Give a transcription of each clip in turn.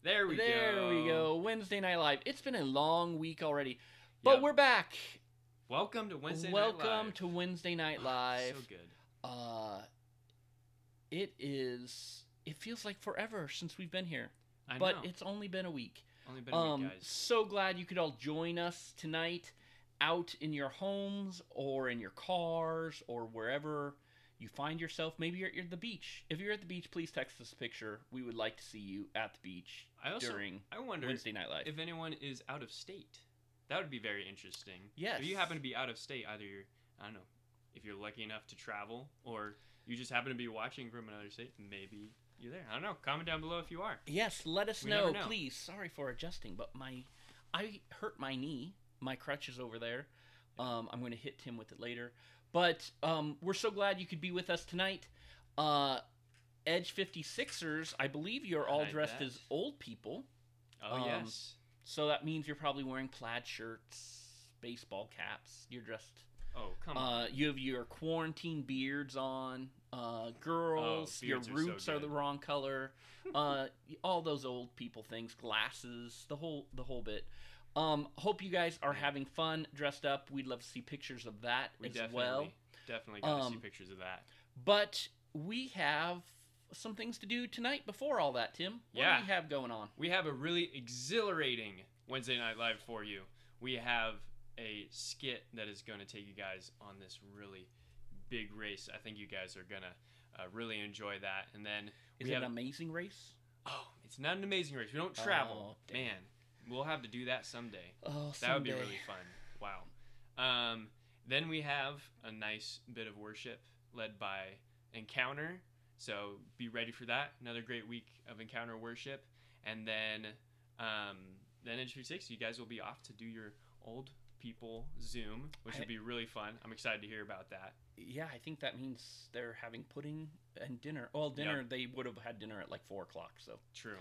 There we go. Wednesday Night Live. It's been a long week already, but we're back. Welcome to Wednesday Night Live. Welcome to Wednesday Night Live. So good. It feels like forever since we've been here. I but know. It's only been a week. Only been a week, guys. So glad you could all join us tonight out in your homes or in your cars or wherever you find yourself. Maybe you're at the beach. If you're at the beach, please text us a picture. We would like to see you at the beach during Wednesday Night Live. If anyone is out of state. That would be very interesting. Yes. If you happen to be out of state, either if you're lucky enough to travel or you just happen to be watching from another state, maybe you're there. I don't know. Comment down below if you are. Yes, let us know, please. Sorry for adjusting, but I hurt my knee. My crutch is over there. I'm going to hit Tim with it later. But we're so glad you could be with us tonight. Edge 56ers, I believe you're all dressed as old people. Oh, yes. So that means you're probably wearing plaid shirts, baseball caps. You're dressed... Oh, come on. You have your quarantine beards on. Girls, your roots are the wrong color. All those old people things, glasses, the whole bit. Hope you guys are having fun, dressed up. We'd love to see pictures of that as well. Definitely got to see pictures of that. But we have some things to do tonight before all that, Tim. What do we have going on? We have a really exhilarating Wednesday Night Live for you. We have a skit that is going to take you guys on this really big race. I think you guys are going to really enjoy that. And then Is it an amazing race? Oh, it's not an amazing race. We don't travel. Man, we'll have to do that someday. Oh, that would be really fun. Wow. Then we have a nice bit of worship led by Encounter. So be ready for that. Another great week of Encounter worship. And then in 360, you guys will be off to do your old people Zoom, which would be really fun. I'm excited to hear about that. Yeah, I think that means they're having pudding and dinner. Well, dinner, they would have had dinner at like 4 o'clock. So True.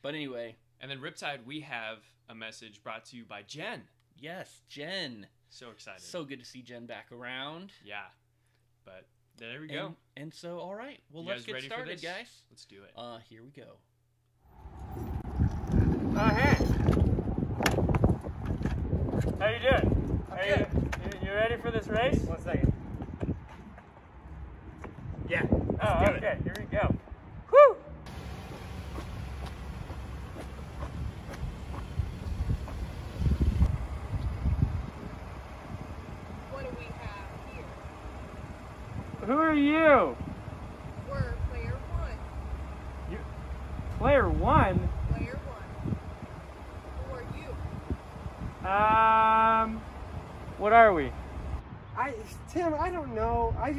But anyway. And then Riptide, we have a message brought to you by Jenn. Yes, Jenn. So excited. So good to see Jenn back around. Yeah. But there we go. And so, all right. Well, let's get started, guys. Let's do it. Here we go. Hey. How you doing? Okay. You ready for this race? 1 second. Yeah. Oh, okay. Here we go. Woo! What do we have here? Who are you? We're player 1. You, player 1? Player 1. Who are you? What are we? Tim, I don't know. I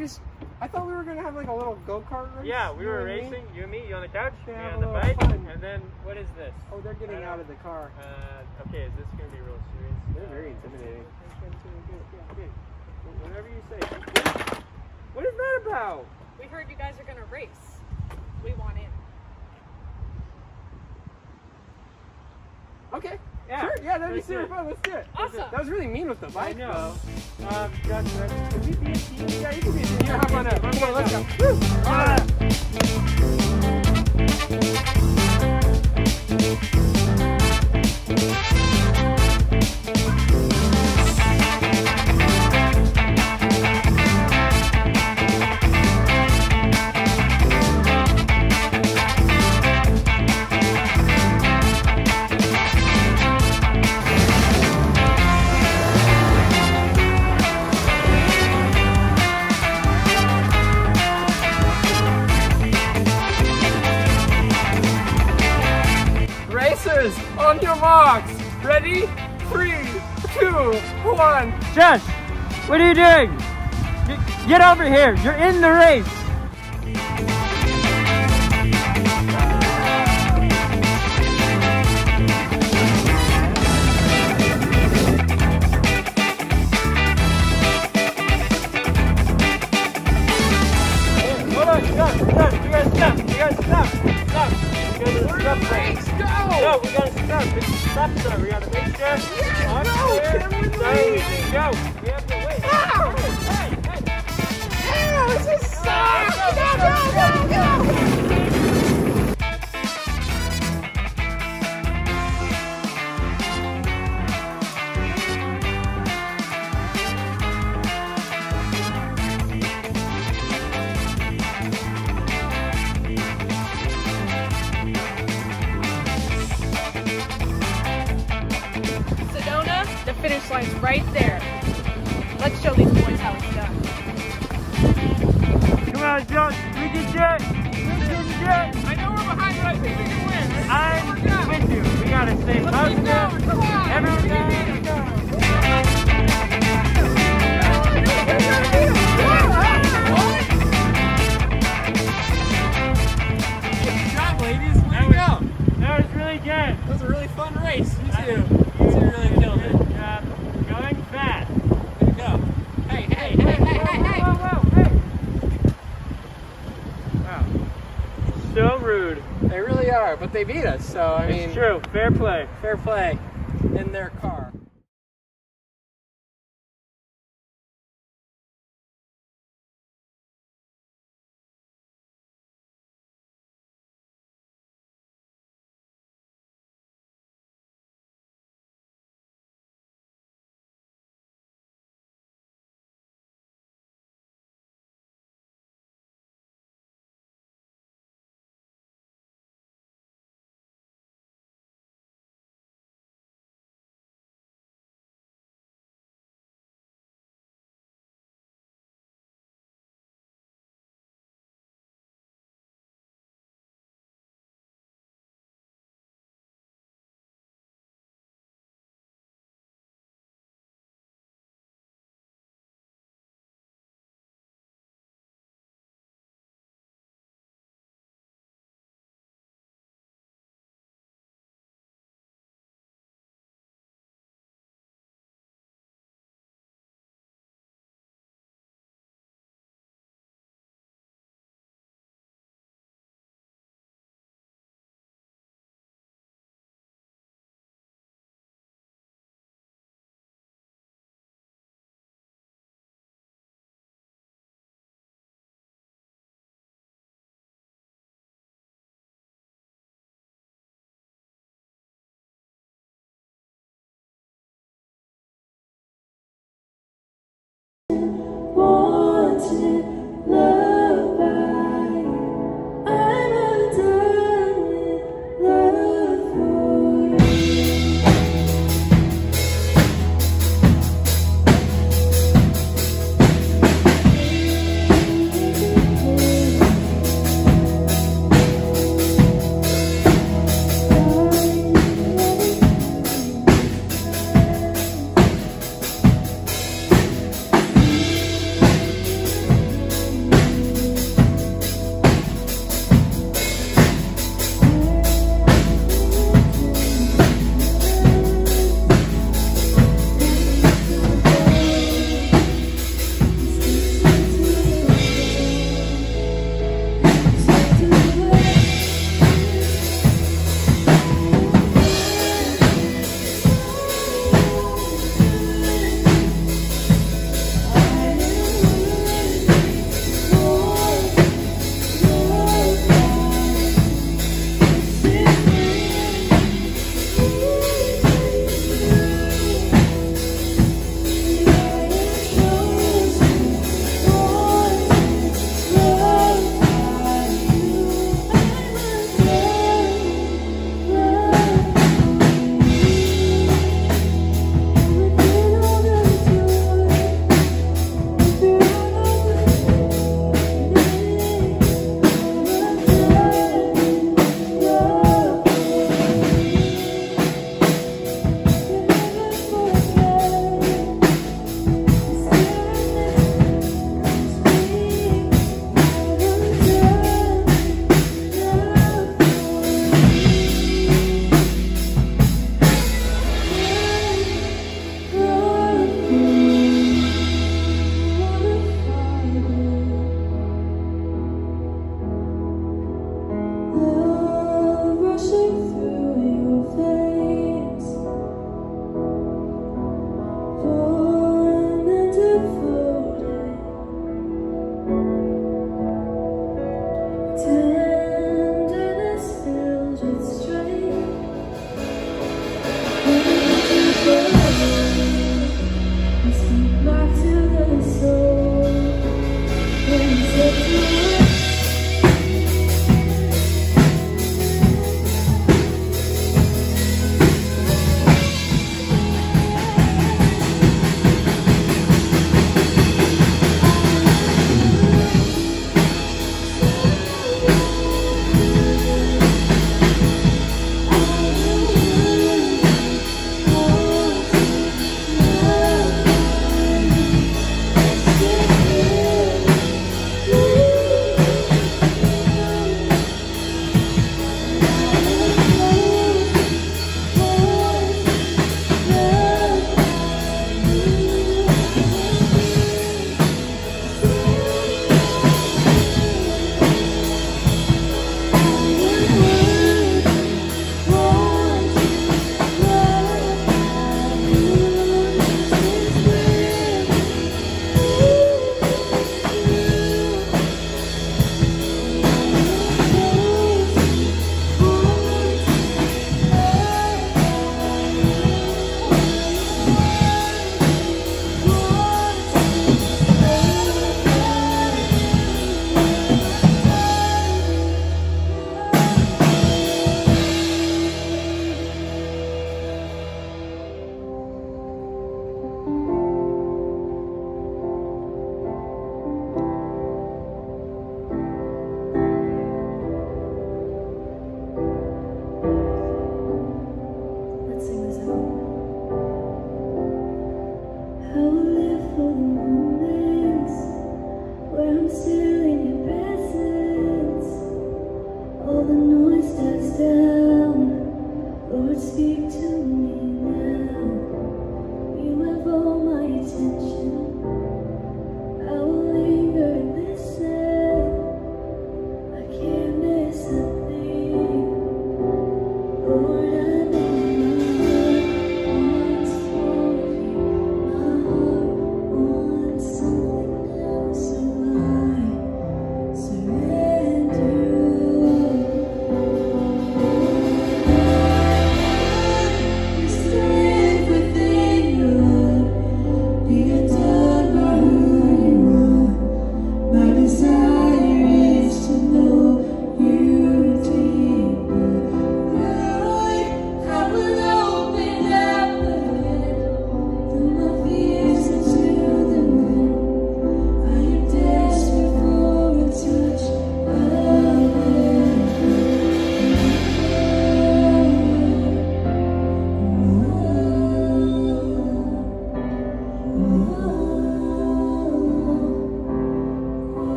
thought we were gonna have like a little go-kart race. Yeah, we were racing. racing. You and me, you on the couch, me Yeah, on the bike, and then what is this? Oh, they're getting out of the car. Okay, is this gonna be real serious? They're very intimidating. Okay, whatever you say. What is that about? We heard you guys are gonna race. We want in. Okay. Yeah. Sure. Yeah, that'd be super fun. Let's do it. Awesome. That was really mean with the bike, I know. though. Justin, can we be a team? Yeah, you can be a team. Here, hop on up. Come on, let's go. Racers, on your marks. Ready? 3, 2, 1. Josh, what are you doing? Get over here. You're in the race. Hold on, stop. You gotta stop. You gotta stop. Stop. Where did the race go? No, we gotta stop. It's a stop sign. We gotta make sure. Yeah, go, Tim, we leave. Go. We have to wait. No! Hey. No, this is sucks! Go! Sedona, the finish line's right there. Let's show these boys how it's done. Come on, Josh. We can do it. We can do it. I know we're behind, but I think we can win. I'm with you. We gotta stay positive. Come on. Everyone Good job, ladies. Way to go. That was really good. That was a really fun race. You two really killed it. Good job. Going fast. Way to go. Hey. Wow. So rude. They really are, but they beat us, so I mean. It's true. Fair play. Fair play in their car.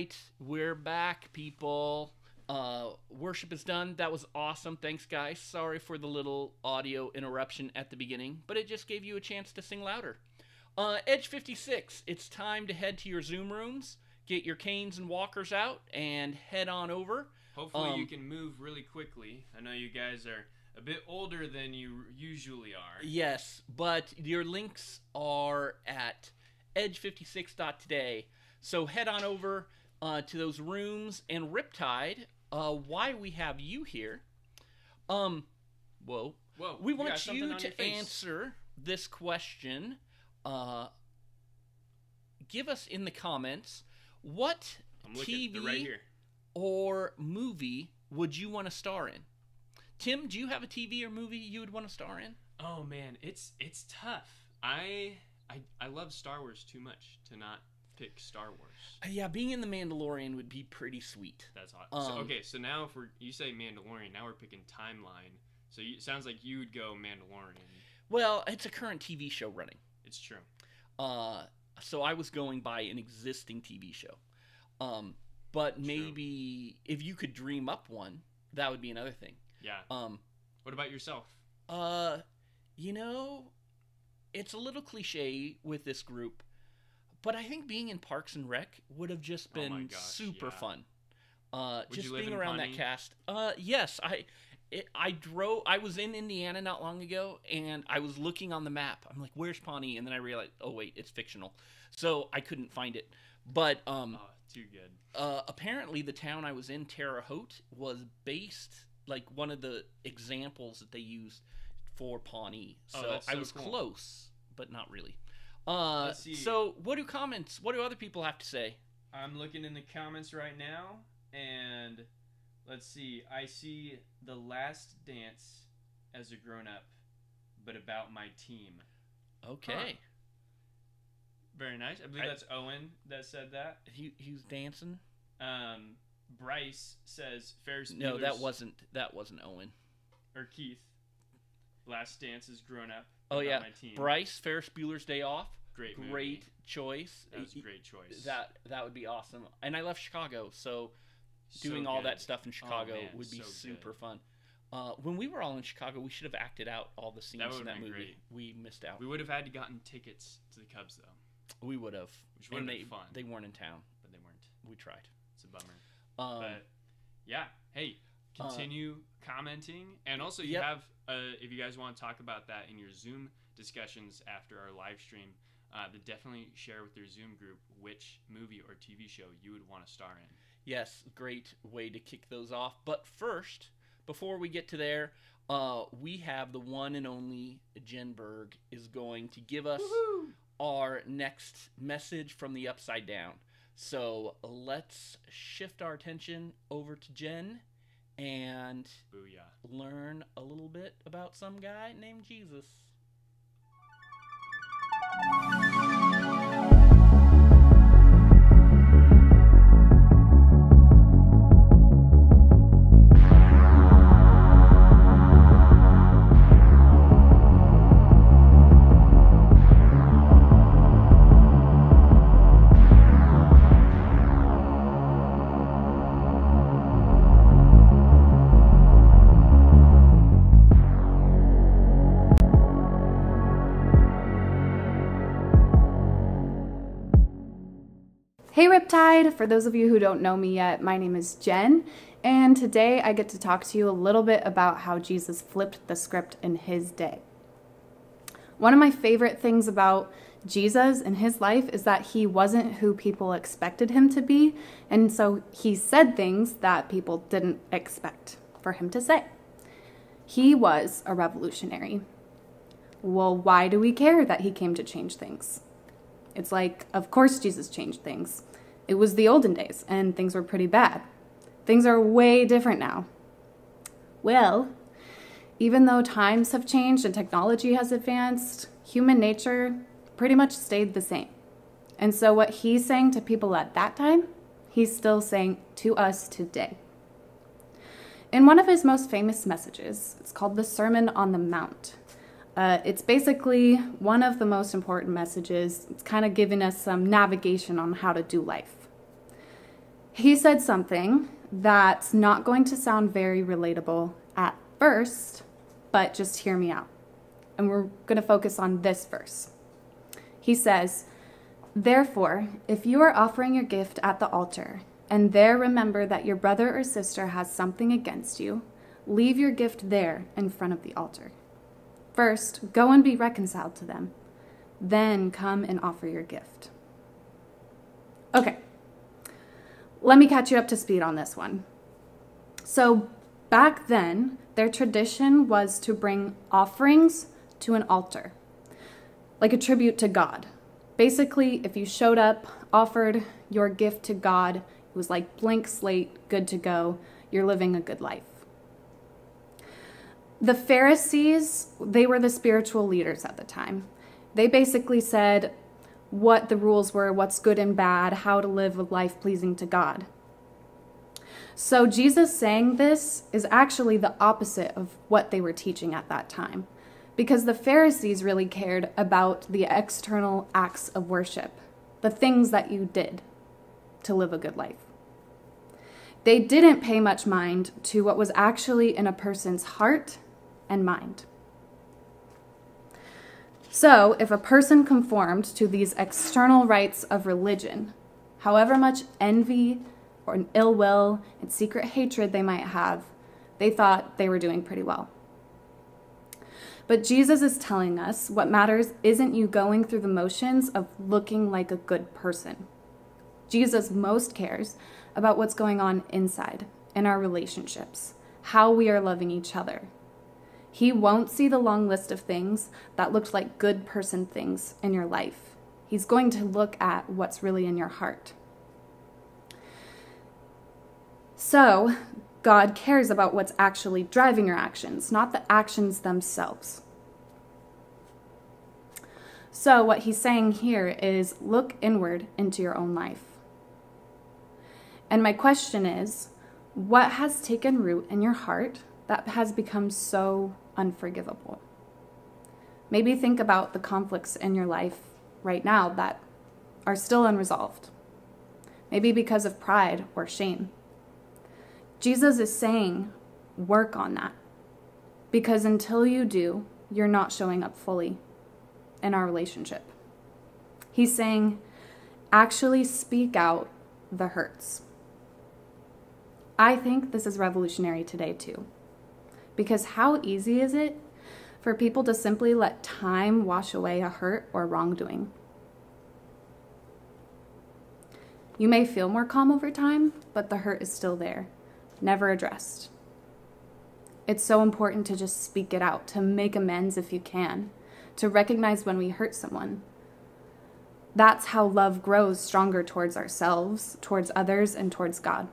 right, we're back, people. Worship is done. That was awesome. Thanks, guys. Sorry for the little audio interruption at the beginning, but it just gave you a chance to sing louder. Edge 56, it's time to head to your Zoom rooms, get your canes and walkers out, and head on over. Hopefully you can move really quickly. I know you guys are a bit older than you usually are. Yes, but your links are at edge56.today. So head on over to those rooms. And Riptide, why we have you here, Whoa, we want you to answer this question. Give us in the comments, what TV right here. or movie would you want to star in? Tim, do you have a TV or movie you would want to star in? Oh man, it's tough. I love Star Wars too much to not pick Star Wars. Yeah, being in The Mandalorian would be pretty sweet. That's hot. So now if you say Mandalorian, now we're picking timeline. So it sounds like you would go Mandalorian. Well, it's a current TV show running. It's true. So I was going by an existing TV show. But maybe if you could dream up one, that would be another thing. Yeah. What about yourself? You know, it's a little cliche with this group, but I think being in Parks and Rec would have just been super fun. Just being around that cast. Yes, I was in Indiana not long ago, and I was looking on the map. I'm like, where's Pawnee? And then I realized, oh wait, it's fictional. So I couldn't find it. But too good. Apparently the town I was in, Terre Haute, was based like one of the examples that they used for Pawnee. So I was close, but not really. Let's see. So what do other people have to say? I'm looking in the comments right now, and let's see. I see The Last Dance as a grown-up, but about my team. Okay. Huh. Very nice. I believe that's Owen that said that. He was dancing. Bryce says Ferris Bueller's... No, that wasn't Owen. Or Keith. Last Dance is grown up. Oh yeah, my team. Bryce, Ferris Bueller's Day Off. Great choice. That was a great choice. That would be awesome. And I love Chicago, so doing all that stuff in Chicago would be super fun. When we were all in Chicago, we should have acted out all the scenes in that movie. Great. We missed out. We would have had to gotten tickets to the Cubs though. We would have. Which would have been fun. They weren't in town. But they weren't. We tried. It's a bummer. But yeah, hey, continue commenting, and also you have if you guys want to talk about that in your Zoom discussions after our live stream, then definitely share with your Zoom group which movie or TV show you would want to star in. Yes, great way to kick those off. But first, before we get to there, we have the one and only Jenn Berg is going to give us our next message from the Upside Down. So let's shift our attention over to Jen and learn a little bit about some guy named Jesus. Hey Riptide! For those of you who don't know me yet, my name is Jen, and today I get to talk to you a little bit about how Jesus flipped the script in his day. One of my favorite things about Jesus and his life is that he wasn't who people expected him to be, and so he said things that people didn't expect for him to say. He was a revolutionary. Well, why do we care that he came to change things? It's like, of course Jesus changed things. It was the olden days, and things were pretty bad. Things are way different now. Well, even though times have changed and technology has advanced, human nature pretty much stayed the same. And so what he's saying to people at that time, he's still saying to us today. In one of his most famous messages, it's called the Sermon on the Mount. It's basically one of the most important messages. It's kind of giving us some navigation on how to do life. He said something that's not going to sound very relatable at first, but just hear me out. And we're going to focus on this verse. He says, "Therefore, if you are offering your gift at the altar, and there remember that your brother or sister has something against you, leave your gift there in front of the altar. First, go and be reconciled to them. Then come and offer your gift." Okay, let me catch you up to speed on this one. So back then, their tradition was to bring offerings to an altar, like a tribute to God. Basically, if you showed up, offered your gift to God, it was like blank slate, good to go, you're living a good life. The Pharisees, they were the spiritual leaders at the time. They basically said what the rules were, what's good and bad, how to live a life pleasing to God. So Jesus saying this is actually the opposite of what they were teaching at that time, because the Pharisees really cared about the external acts of worship, the things that you did to live a good life. They didn't pay much mind to what was actually in a person's heart and mind. So if a person conformed to these external rites of religion, however much envy or an ill will and secret hatred they might have, they thought they were doing pretty well. But Jesus is telling us what matters isn't you going through the motions of looking like a good person. Jesus most cares about what's going on inside, in our relationships, how we are loving each other. He won't see the long list of things that looked like good person things in your life. He's going to look at what's really in your heart. So, God cares about what's actually driving your actions, not the actions themselves. So, what he's saying here is look inward into your own life. And my question is, what has taken root in your heart that has become so unforgivable? Maybe think about the conflicts in your life right now that are still unresolved. Maybe because of pride or shame. Jesus is saying, work on that. Because until you do, you're not showing up fully in our relationship. He's saying, actually speak out the hurts. I think this is revolutionary today too. Because how easy is it for people to simply let time wash away a hurt or wrongdoing? You may feel more calm over time, but the hurt is still there, never addressed. It's so important to just speak it out, to make amends if you can, to recognize when we hurt someone. That's how love grows stronger towards ourselves, towards others, and towards God.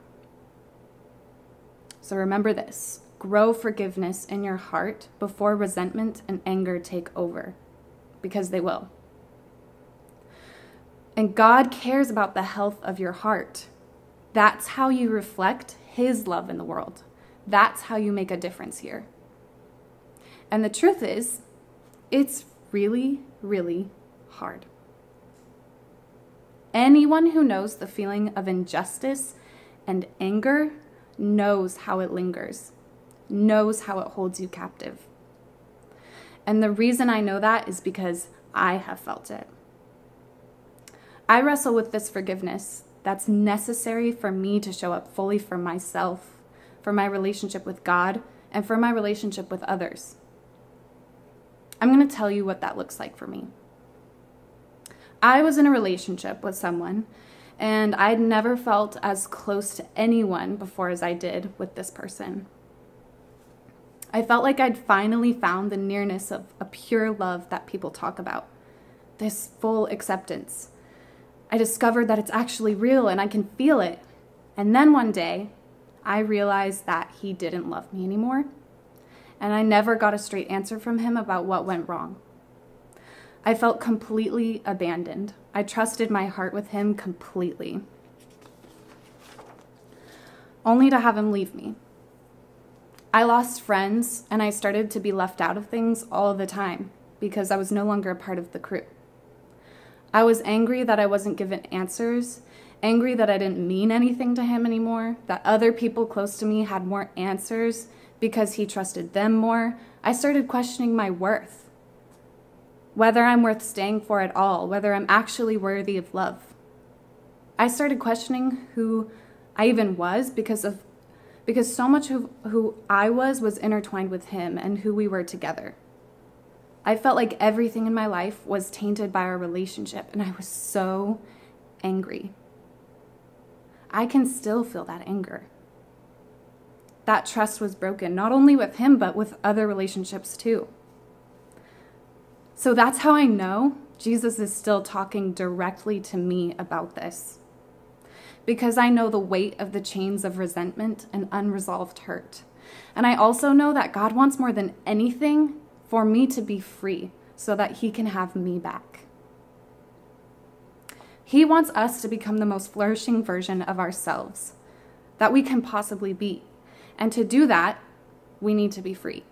So remember this. Grow forgiveness in your heart before resentment and anger take over, because they will. And God cares about the health of your heart. That's how you reflect His love in the world. That's how you make a difference here. And the truth is, it's really, really hard. Anyone who knows the feeling of injustice and anger knows how it lingers, knows how it holds you captive. And the reason I know that is because I have felt it. I wrestle with this forgiveness that's necessary for me to show up fully for myself, for my relationship with God, and for my relationship with others. I'm going to tell you what that looks like for me. I was in a relationship with someone, and I'd never felt as close to anyone before as I did with this person. I felt like I'd finally found the nearness of a pure love that people talk about, this full acceptance. I discovered that it's actually real and I can feel it. And then one day, I realized that he didn't love me anymore, and I never got a straight answer from him about what went wrong. I felt completely abandoned. I trusted my heart with him completely, only to have him leave me. I lost friends, and I started to be left out of things all the time because I was no longer a part of the crew. I was angry that I wasn't given answers, angry that I didn't mean anything to him anymore, that other people close to me had more answers because he trusted them more. I started questioning my worth, whether I'm worth staying for at all, whether I'm actually worthy of love. I started questioning who I even was because so much of who I was intertwined with him and who we were together. I felt like everything in my life was tainted by our relationship, and I was so angry. I can still feel that anger. That trust was broken, not only with him, but with other relationships too. So that's how I know Jesus is still talking directly to me about this. Because I know the weight of the chains of resentment and unresolved hurt. And I also know that God wants more than anything for me to be free so that he can have me back. He wants us to become the most flourishing version of ourselves that we can possibly be. And to do that, we need to be free.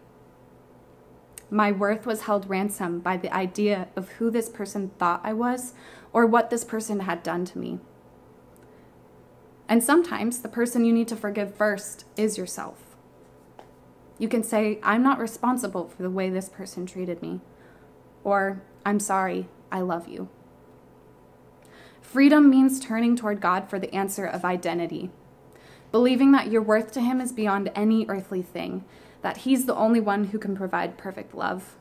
My worth was held ransom by the idea of who this person thought I was or what this person had done to me. And sometimes the person you need to forgive first is yourself. You can say, I'm not responsible for the way this person treated me. Or, I'm sorry, I love you. Freedom means turning toward God for the answer of identity. Believing that your worth to him is beyond any earthly thing. That he's the only one who can provide perfect love.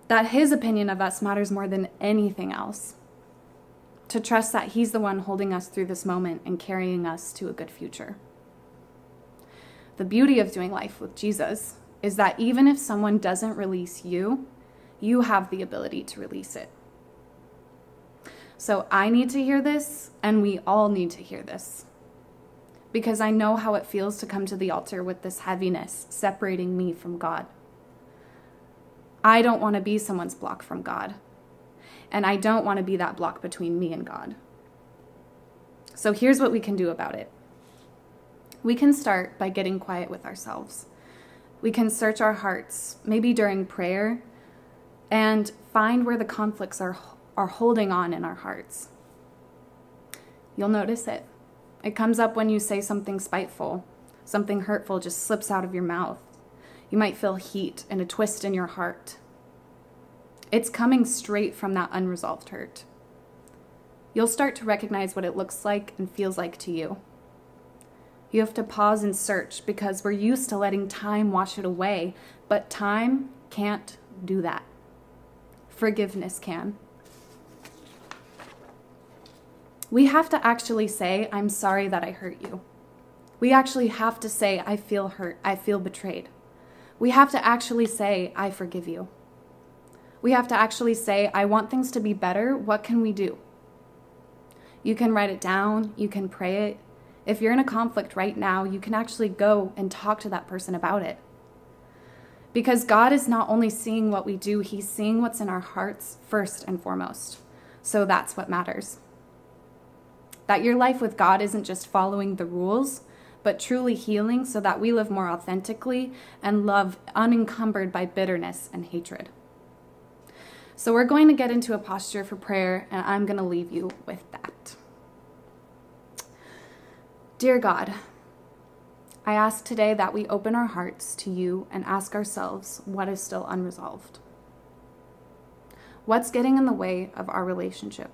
That his opinion of us matters more than anything else. To trust that he's the one holding us through this moment and carrying us to a good future. The beauty of doing life with Jesus is that even if someone doesn't release you, you have the ability to release it. So I need to hear this, and we all need to hear this. Because I know how it feels to come to the altar with this heaviness separating me from God. I don't want to be someone's block from God. And I don't want to be that block between me and God. So here's what we can do about it. We can start by getting quiet with ourselves. We can search our hearts, maybe during prayer, and find where the conflicts are holding on in our hearts. You'll notice it. It comes up when you say something spiteful, something hurtful just slips out of your mouth. You might feel heat and a twist in your heart. It's coming straight from that unresolved hurt. You'll start to recognize what it looks like and feels like to you. You have to pause and search because we're used to letting time wash it away, but time can't do that. Forgiveness can. We have to actually say, I'm sorry that I hurt you. We actually have to say, I feel hurt, I feel betrayed. We have to actually say, I forgive you. We have to actually say, I want things to be better, what can we do? You can write it down, you can pray it. If you're in a conflict right now, you can actually go and talk to that person about it. Because God is not only seeing what we do, he's seeing what's in our hearts first and foremost. So that's what matters. That your life with God isn't just following the rules, but truly healing so that we live more authentically and love unencumbered by bitterness and hatred. So we're going to get into a posture for prayer, and I'm going to leave you with that. Dear God, I ask today that we open our hearts to you and ask ourselves what is still unresolved. What's getting in the way of our relationship?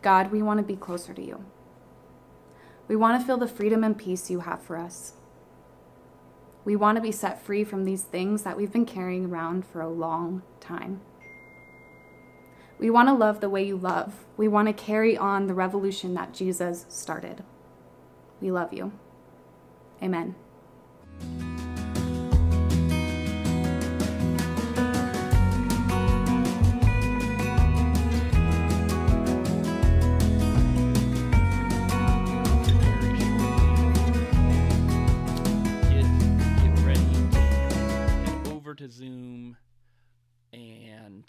God, we want to be closer to you. We want to feel the freedom and peace you have for us. We want to be set free from these things that we've been carrying around for a long time. We want to love the way you love. We want to carry on the revolution that Jesus started. We love you. Amen. Get ready to head over to Zoom, and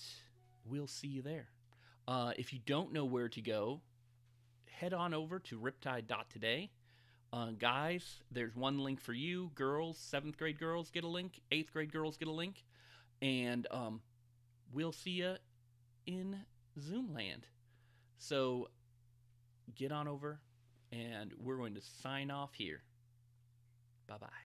we'll see you there. If you don't know where to go, head on over to riptide.today. Guys, there's one link for you. Girls, 7th grade girls get a link. 8th grade girls get a link. And we'll see you in Zoom land. So get on over, and we're going to sign off here. Bye-bye.